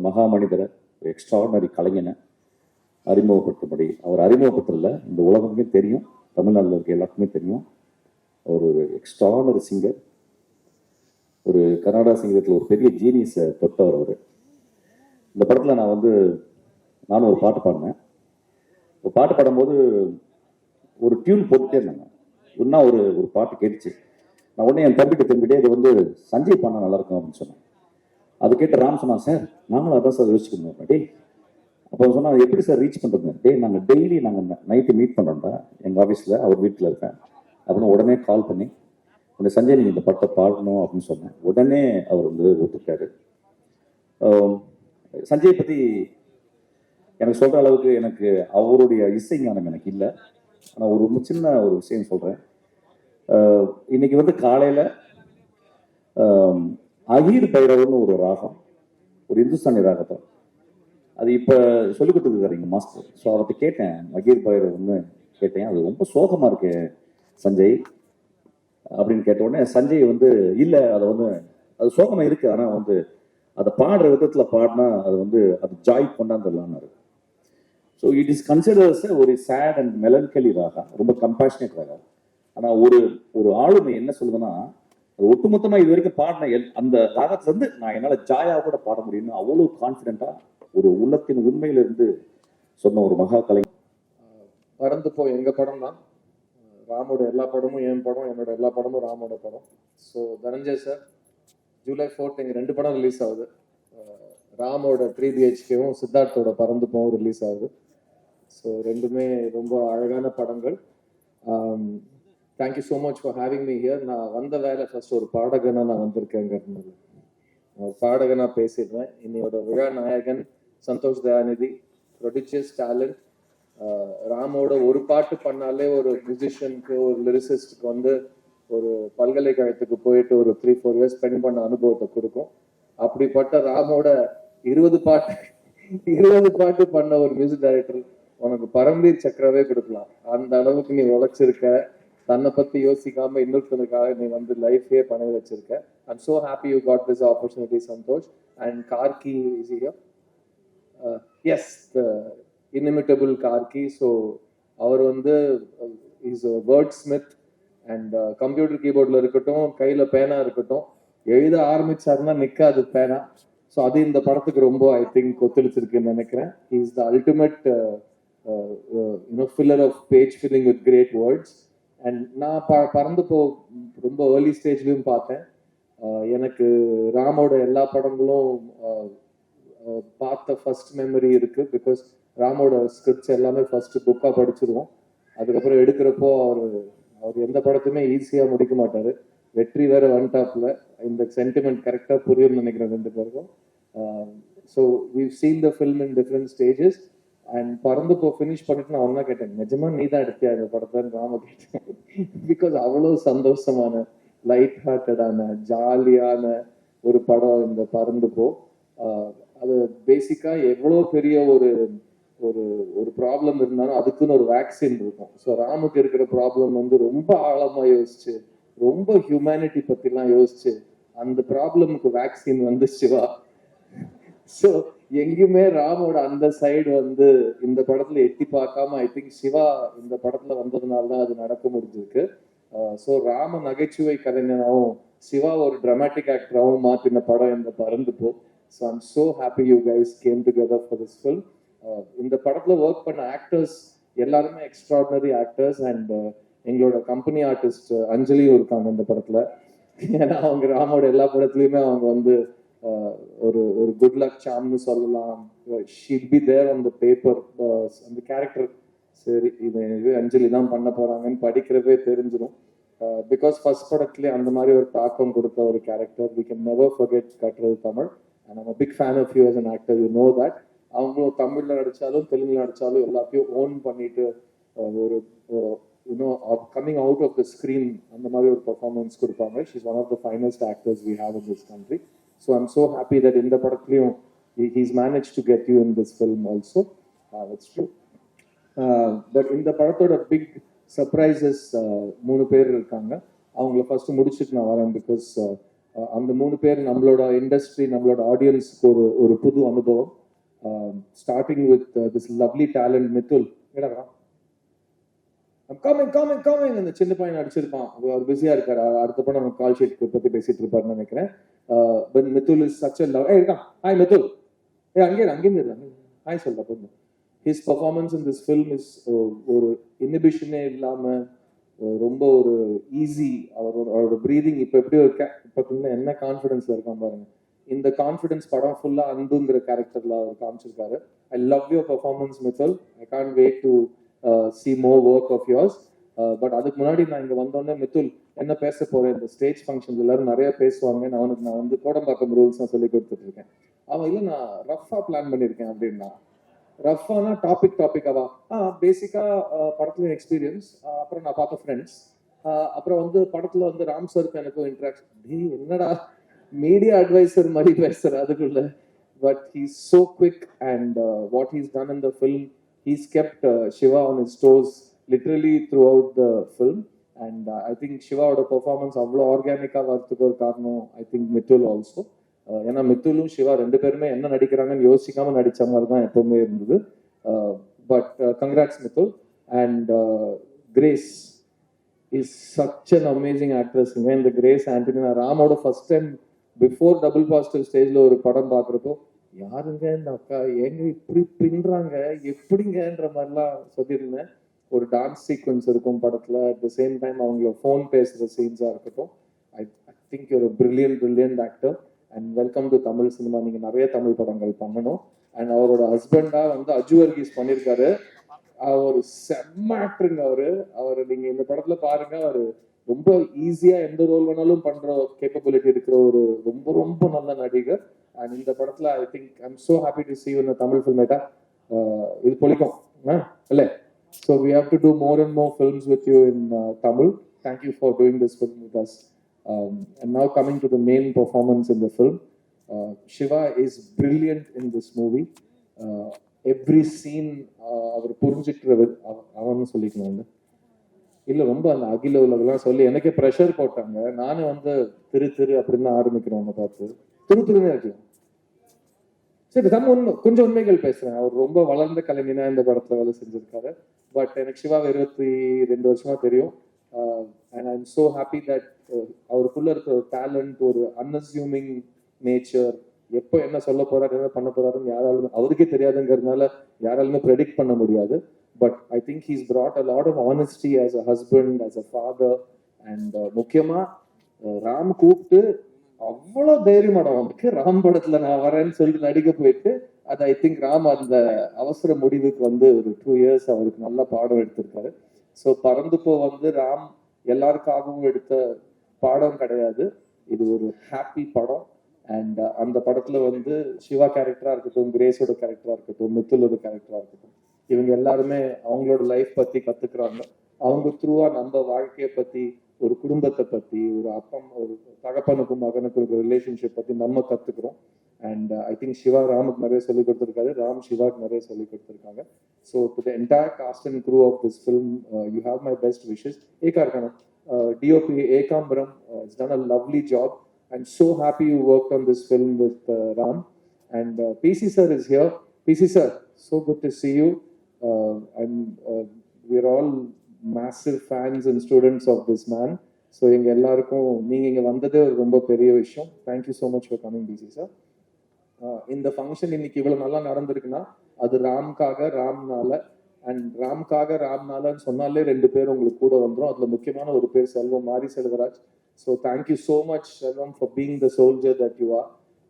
மகா மனிதரை, ஒரு எக்ஸ்ட்ராடனரி கலைஞனை அறிமுகப்படுத்தும்படி, அவர் அறிமுகப்படுத்தல, இந்த உலகமே தெரியும், தமிழ்நாட்டில் இருக்க எல்லாருக்குமே தெரியும். அவர் ஒரு எக்ஸ்ட்ராடனரி சிங்கர், ஒரு கர்நாடகா சிங்கத்தில் ஒரு பெரிய ஜீனியஸை தொட்டவர் அவர். இந்த படத்தில் நானும் ஒரு பாட்டு பாடினேன். ஒரு பாட்டு பாடும்போது ஒரு டியூன் போட்டுட்டே இருந்தாங்க. இன்னும் ஒரு பாட்டு கேட்டுச்சு. நான் உடனே என் தம்பிட்டே இது சஞ்சய் பண்ணால் நல்லாயிருக்கும் அப்படின்னு சொன்னேன். அது கேட்டு ராம் சொன்னான், சார் நாங்களும் அதான் சார் யோசிச்சுக்கணும். டே அப்போ சொன்னால் எப்படி சார் ரீச் பண்ணுறது? நாங்கள் டெய்லி நைட்டு மீட் பண்ணுறோம்டா எங்கள் ஆஃபீஸில், அவர் வீட்டில் இருக்கேன் அப்படின்னு உடனே கால் பண்ணி உடனே சஞ்சய் நீங்கள் இந்த பாட்டை பாடணும் அப்படின்னு சொன்னேன். உடனே அவர் ஒத்துக்கிட்டாரு. சஞ்சய் பற்றி எனக்கு சொல்கிற அளவுக்கு எனக்கு அவருடைய இசை ஞானம் எனக்கு இல்லை. ஆனால் ஒரு சின்ன ஒரு விஷயம் சொல்கிறேன். இன்னைக்கு காலையில் அகீர் பைரவர்னு ஒரு ராகம், ஒரு இந்துஸ்தானி ராகத்தை, அது இப்போ சொல்லிக் கொடுத்துருக்காரு எங்கள் மாஸ்டர். ஸோ அவர்கிட்ட கேட்டேன், அகீர் பைரவர்னு கேட்டேன். அது ரொம்ப சோகமாக இருக்கு சஞ்சய் அப்படின்னு கேட்ட உடனே சஞ்சய் இல்லை, அதை அது சோகமாக இருக்குது, ஆனால் அதை பாடுற விதத்தில் பாடினா அது ஜாய் கொண்டாந்துடலான்னாரு. ஸோ இட் இஸ் கன்சிடர்ஸ் ஒரு சேட் அண்ட் மெலன்கலி ராகா, ரொம்ப கம்பேஷனேட் ராகா. ஆனால் ஒரு ஆளுமை என்ன சொல்லுதுன்னா, அது ஒட்டுமொத்தமாக இது வரைக்கும் பாடின அந்த ராகத்துல நான் என்னால் ஜாயா கூட பாட முடியும்னு அவ்வளோ கான்ஃபிடென்ட்டா ஒரு உள்ளத்தின் உண்மையிலிருந்து சொன்ன ஒரு மகா கலை. பறந்து போ எங்க படம் தான். ராமோட எல்லா படமும் என் படம், என்னோட எல்லா படமும் ராமோட படம். ஸோ தனஞ்சய் சார், ஜூலை 4 எங்கள் 2 படம் ரிலீஸ் ஆகுது. ராமோட 3 BHKவும் சித்தார்த்தோட பறந்து போவும் ரிலீஸ் ஆகுது. ஸோ ரெண்டுமே ரொம்ப அழகான படங்கள். Thank you so much for having me here. நான் வந்த வேலை ஃபர்ஸ்ட் ஒரு பாடகனா நான் வந்திருக்கேங்கிறது, பாடகனா பேசிடுறேன். இன்னையோட விழா நாயகன் சந்தோஷ் தயாநிதி, ப்ரொடியூசர்ஸ் டேலண்ட். ராமோட ஒரு பாட்டு பண்ணாலே ஒரு மியூசிஷியனுக்கு, ஒரு லிரிசிஸ்டுக்கு ஒரு பல்கலைக்கழகத்துக்கு போயிட்டு ஒரு 3-4 இயர்ஸ் ஸ்பெண்ட் பண்ண அனுபவத்தை கொடுக்கும். அப்படிப்பட்ட ராமோட 20 பாட்டு பண்ண ஒரு மியூசிக் டைரக்டர் உனக்கு பரம்பீர் சக்கரவே கொடுக்கலாம். அந்த அளவுக்கு நீ உழைச்சிருக்க. தன்னை பத்தி யோசிக்காம இன்னொருத்தனுக்காக நீ லைஃபே பண்ண வச்சிருக்க. I'm so happy you got this opportunity Santhosh. And Karky is here. Yes, the inimitable Karky. So அவர் is a wordsmith and computer கீபோர்டில் இருக்கட்டும், கையில் பேனா இருக்கட்டும், எழுத ஆரம்பிச்சாருன்னா நிற்காது பேனா. ஸோ அது இந்த படத்துக்கு ரொம்ப ஐ திங்க் ஒத்துழைச்சிருக்குன்னு நினைக்கிறேன். He is the ultimate filler of page filling with great words. And நான் பறந்து ரொம்ப ஏர்லி ஸ்டேஜ்லையும் பார்த்தேன். எனக்கு ராமோட எல்லா படங்களும் பார்த்த ஃபர்ஸ்ட் மெமரி இருக்கு. பிகாஸ் ராமோட ஸ்கிரிப்ட்ஸ் எல்லாமே ஃபர்ஸ்ட் புக்காக படிச்சிருவோம். அதுக்கப்புறம் எடுக்கிறப்போ அவர் எந்த படத்தையுமே ஈஸியாக முடிக்க மாட்டார். வெற்றி வேற வந்துட்டாப்புல. இந்த சென்டிமெண்ட் கரெக்டாக புரியும்னு நினைக்கிறேன் 2 பேருக்கும். So we've seen the film in different stages. And பறந்து ஃபினிஷ் பண்ணிட்டு நான் ஒன்றா கேட்டேன், நிஜமா நீ தான் எடுத்தியா இந்த படத்தைன்னு ராம கேட்டேன். பிகாஸ் அவ்வளோ சந்தோஷமான, லைட் ஹார்ட்டடான, ஜாலியான ஒரு படம் இந்த பறந்து போ. அது பேசிக்கா எவ்வளோ பெரிய ஒரு ஒரு ப்ராப்ளம் இருந்தாலும் அதுக்குன்னு ஒரு வேக்சின் இருக்கும். ஸோ ராமுக்கு இருக்கிற ப்ராப்ளம் ரொம்ப ஆழமா யோசிச்சு, ரொம்ப ஹியூமனிட்டி பத்திலாம் யோசிச்சு அந்த ப்ராப்ளமுக்கு வேக்சின் சிவா. ஸோ எங்கேயுமே ராமோட அந்த சைடு இந்த படத்துல எட்டி பார்க்காம ஐ திங்க் சிவா இந்த படத்துல வந்ததுனால தான் அது நடக்க முடிஞ்சிருக்கு. ஸோ ராம நகைச்சுவை கலைஞனாவும் சிவா ஒரு டிராமாட்டிக் ஆக்டராகவும் மாத்தின படம் இந்த பறந்து போ. So I'm so happy you guys game together for this film. இந்த படத்துல ஒர்க் பண்ண ஆக்டர்ஸ் எல்லாருமே எக்ஸ்ட்ராடினரி ஆக்டர்ஸ். அண்ட் எங்களோட கம்பெனி ஆர்டிஸ்ட் அஞ்சலியும் இருக்காங்க இந்த படத்துல. ஏன்னா அவங்க ராமோட எல்லா படத்துலயுமே அவங்க ஒரு குட் லக் சாம்னு சொல்லலாம். Should be there on the paper. அந்த கேரக்டர் சரி இது அஞ்சலி தான் பண்ண போறாங்கன்னு படிக்கிறவே தெரிஞ்சிடும். பிகாஸ் ஃபர்ஸ்ட் படத்துலேயே அந்த மாதிரி ஒரு தாக்கம் கொடுத்த ஒரு character. We can never forget கட்டுறது Tamil. And I'm a big fan of you as an actor, you know that. அவங்களும் தமிழ்ல நடிச்சாலும் தெலுங்குல நடிச்சாலும் எல்லாத்தையும் ஓன் பண்ணிட்டு ஒரு coming out of the screen அந்த மாதிரி ஒரு பர்ஃபார்மன்ஸ் கொடுப்பாங்க. She is one of the finest actors we have in this country. So I'm so happy that இந்த படத்துலையும் he's manage to get you in this film also. It's true. But இந்த படத்தோட big surprises 3 பேர் இருக்காங்க. அவங்கள first முடிச்சுட்டு நான் வரேன். பிகாஸ் அந்த 3 பேர் நம்மளோட இண்டஸ்ட்ரி, நம்மளோட ஆடியன்ஸ்க்கு ஒரு புது அனுபவம். Starting with this lovely talent Mithul. Coming அந்த சின்ன பையன் அடிச்சிருப்பான், அவர் பிஸியா இருக்காரு, அடுத்த படம் நம்ம கால் ஷீட் பத்தி பேசிட்டு இருப்பாருன்னு நினைக்கிறேன். மித்துல் இஸ் சச் a love. இருக்கான், ஹாய் மித்துல், அங்கே ஹாய் சொல்ற பொண்ணு. His performance in this film is ஒரு இன்ஹிபிஷனே இல்லாம ரொம்ப ஒரு ஈஸி. அவரோட பிரீதிங் இப்போ எப்படி ஒரு இப்போ என்ன கான்ஃபிடன்ஸ்ல இருக்கான் பாருங்க. இந்த கான்ஃபிடன்ஸ் படம் ஃபுல்லா அன்புங்கிற கேரக்டர்ல அவர் காமிச்சிருக்காரு. I love your performance Mithul. I can't wait to see more work of yours. But அதுக்கு முன்னாடி நான் இங்க வந்தோடனே மித்துல் என்ன பேச போறேன், இந்த ஸ்டேஜ் ஃபங்க்ஷன்ஸ் எல்லாரும் நிறைய பேசுவாங்க, நான் வந்து கோடம்பாக்கம் ரூல்ஸ் நான் சொல்லி கொடுத்துட்டு இருக்கேன். அவன் இல்லை நான் ரஃபா பிளான் பண்ணியிருக்கேன் அப்படின்னா. ரஃபானா டாபிக்காவா பேசிக்கா படத்துல எக்ஸ்பீரியன்ஸ், அப்புறம் நான் பார்த்த ஃப்ரெண்ட்ஸ், அப்புறம் வந்து படத்துல வந்து ராம் சருக்கு எனக்கும் இன்ட்ராக்ஷன். என்னடா மீடியா அட்வைசர் மாதிரி பேசுற அதுக்குள்ள. But he's so quick and what he's done in the film. He's kept Shiva on his toes literally throughout the film, and I think Shiva's performance avlo organic ah varthukku or karanam I think Mithul also. ஏன்னா மித்துலும் சிவா 2 பேருமே என்ன நடிக்கிறாங்கன்னு யோசிக்காம நடிச்ச மாதிரி தான் எப்பவுமே இருந்தது. But congrats Mithul. And Grace is such an amazing actress. இந்த கிரேஸ் ஆண்டனி நான் ராமோட first time before double positive ஸ்டேஜ்ல ஒரு படம் பார்க்குறப்போ, யாருங்க இந்த அக்கா, ஏங்க இப்படி பின்றாங்க எப்படிங்கன்ற மாதிரிலாம் சொல்லியிருந்தேன். ஒரு டான்ஸ் சீக்வன்ஸ் இருக்கும் படத்துல, அட் த சேம் டைம் அவங்கள ஃபோன் பேசுற சீன்ஸா இருக்கட்டும். I think your brilliant actor and welcome to Tamil cinema. நீங்க நிறைய தமிழ் படங்கள் பண்ணணும். அண்ட் அவரோட ஹஸ்பண்டா வந்து அஜு வர்கீஸ் பண்ணியிருக்காரு. அவர் செம்ம ஆக்டருங்க. அவரு நீங்க இந்த படத்துல பாருங்க, அவரு ரொம்ப ஈஸியா எந்த ரோல் வேணாலும் பண்ற கேப்பபிலிட்டி இருக்கிற ஒரு ரொம்ப ரொம்ப நல்ல நடிகர். அண்ட் இந்த படத்துல I think I am so happy to see you in a Tamil film. இது பொலிக்கும் இல்ல? So we have to do more and more films with you in Tamil. Thank you for doing this film with us. And now coming to the main performance in the film, Shiva is brilliant in this movie. Every scene அவர் புரிஞ்சுக்கிறது அவன்னு சொல்லிக்கணும். இல்ல ரொம்ப அந்த அகில உலகெல்லாம் சொல்லி எனக்கே pressure போட்டாங்க. நானே வந்து திரு அப்படின்னு ஆரம்பிக்கிறவங்க பார்த்து திருன்னு இருக்கலாம். சரி, கொஞ்சம் உண்மைகள் பேசுறேன். அவர் ரொம்ப வளர்ந்த கலைஞனா இந்த படத்துல வேலை செஞ்சிருக்காரு. பட் எனக்கு சிவாவை 22 வருஷமா தெரியும். And I am so happy that அவருக்குள்ள இருக்கிற ஒரு டேலண்ட், ஒரு அன்அஸ்யூமிங் நேச்சர், எப்போ என்ன சொல்ல போறாரு என்ன பண்ண போறாருன்னு யாராலுமே அவருக்கே தெரியாதுங்கிறதுனால யாராலுமே ப்ரெடிக்ட் பண்ண முடியாது. But I think he's brought a lot of honesty as a husband, as a father. And முக்கியமா ராம் கூப்பிட்டு அவ்வளோ தைரியமாடம் அவனுக்கு ராம் படத்துல நான் வரேன்னு சொல்லிட்டு நடிக்க போயிட்டு, அது ஐ திங்க் ராம் அந்த அவசர முடிவுக்கு வந்து ஒரு 2 years அவருக்கு நல்ல பாடம் எடுத்திருக்காரு. ஸோ பறந்து போ வந்து ராம் எல்லாருக்காகவும் எடுத்த பாடம் கிடையாது, இது ஒரு ஹாப்பி படம். அண்ட் அந்த படத்துல வந்து சிவா கேரக்டரா இருக்கட்டும், கிரேஸோட கேரக்டரா இருக்கட்டும், மித்துலோட கேரக்டரா இருக்கட்டும், இவங்க எல்லாருமே அவங்களோட லைஃப் பத்தி கத்துக்கிறாங்க. அவங்க த்ரூவா நம்ம வாழ்க்கையை பத்தி, ஒரு குடும்பத்தை பத்தி, ஒரு தகப்பனுக்கும் மகனுக்கும் ஒரு ரிலேஷன்ஷிப் பத்தி நம்ம கத்துக்கிறோம். அண்ட் ஐ திங்க் சிவா ராமுக்கு நிறைய சொல்லி கொடுத்துருக்காரு, ராம் சிவாக்கு நிறைய சொல்லி கொடுத்துருக்காங்க. So to the entire cast and crew of this film, you have my best wishes. ஏகார்கணம் DOP Ekambaram has done a lovely job. I'm so happy you worked on this film with Ram. And PC sir is here. PC sir, so good to see you. We're all massive fans and students of this man. So எங்க எல்லாருக்கும் நீங்க இங்க வந்ததே ஒரு ரொம்ப பெரிய விஷயம். Thank you so much for coming, PC sir. இந்த ஃபங்க்ஷன் இன்னைக்கு இவ்வளவு நல்லா நடந்திருக்குன்னா அது ராம்காக, ராம்னால. அண்ட் ராம்னாலன்னு சொன்னாலே 2 பேர் உங்களுக்கு கூட வந்துடும். அதுல முக்கியமான ஒரு பேர் செல்வம், மாரி Selvaraj. So thank you so much Selvam for being the soldier that you are.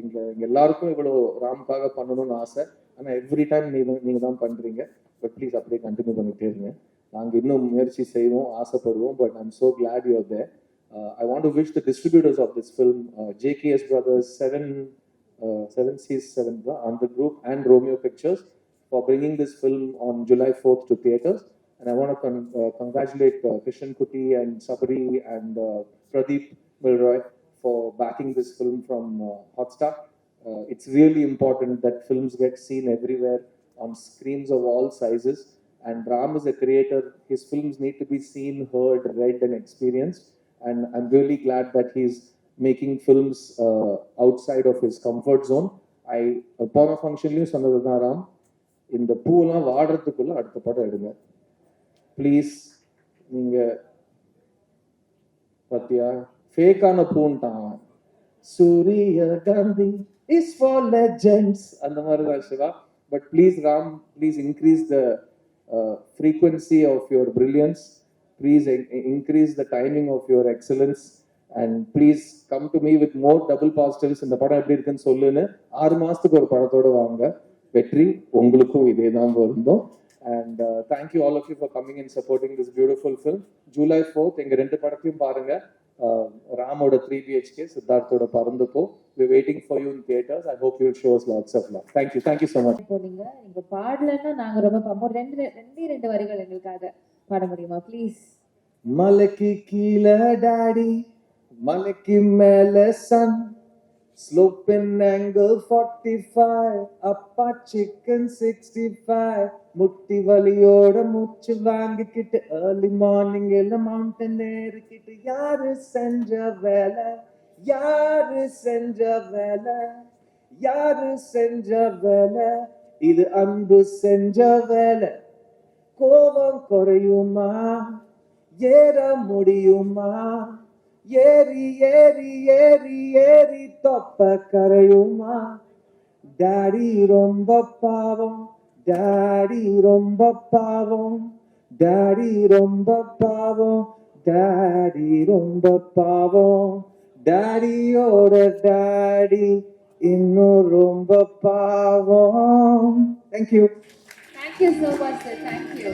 இங்க எல்லாருக்கும் இவ்வளோ ராம்காக பண்ணணும்னு ஆசை. ஆனால் எவ்ரி டைம் நீங்க தான் பண்றீங்க. பட் ப்ளீஸ் அப்படியே கண்டினியூ பண்ணிட்டே இருங்க. நாங்கள் இன்னும் முயற்சி செய்வோம், ஆசைப்படுவோம். But I am so glad you are there. I want to wish the distributors of this film, JKS Brothers, 7C7 and the group, and Romeo Pictures, for bringing this film on July 4th to theaters. And I want to congratulate Krishan Kuti and Sabri and Pradeep Milroy for backing this film from Hotstar. It's really important that films get seen everywhere on screens of all sizes. And Ram is a creator. His films need to be seen, heard, read and experienced. And I'm really glad that he's making films outside of his comfort zone. போன ஃபங்க்ஷன்லையும் சொன்னது தான் ராம், இந்த பூவெல்லாம் வாடுறதுக்குள்ள அடுத்த படம் எடுங்க please. நீங்க பாத்தியா ஃபேக்கான பூன்ட்டான், சூரிய காந்தி இஸ் ஃபார் லெஜெண்ட்ஸ் அந்த மாதிரி தான் Siva. But please Ram, please increase the frequency of your brilliance, please increase the timing of your excellence, and please come to me with more double positives. இந்த படம் எப்படி இருக்குன்னு சொல்லுன்னு 6 மாசத்துக்கு ஒரு படத்தோட வாங்க. வெற்றி உங்களுக்கும் இதே தான் வருந்தோம். And thank you all of you for coming and supporting this beautiful film. July 4th எங்க 2 படத்தையும் பாருங்க. ராமோட 3 BHK, சித்தார்த்தோட Paranthu Po. We're waiting for you in theaters. I hope you'll show us lots of love. Thank you so much. நீங்க பாடலன்னா நாங்க ரொம்ப பாப்போம். ரெண்டு வரிகள் எங்களுக்காக பாட முடியுமா ப்ளீஸ்? மலைக்கு கீழே டாடி, மலைக்கு மேல சன், slope and angle 45, அப்பா chicken 65, முட்டி வலியோட மூச்சு வாங்கிக்கிட்டு early morning எல்லாம் mountain ஏறிக்கிட்டு, யாரு செஞ்ச வேலை, யாரு செஞ்ச வேலை, யாரு செஞ்ச வேலை, இது அன்பு செஞ்ச வேலை. கோபம் குறையுமா, ஏற முடியுமா, ஏறி ஏறி ஏறி ஏறி தொப்ப கரையுமா. டாடி ரொம்ப பாவம், டாடி ரொம்ப பாவம், டாடி ரொம்ப பாவம், டாடி ரொம்ப பாவம், டாடியோட டாடி இன்னும் ரொம்ப பாவம். Thank you. Thank you so much, sir. Thank you.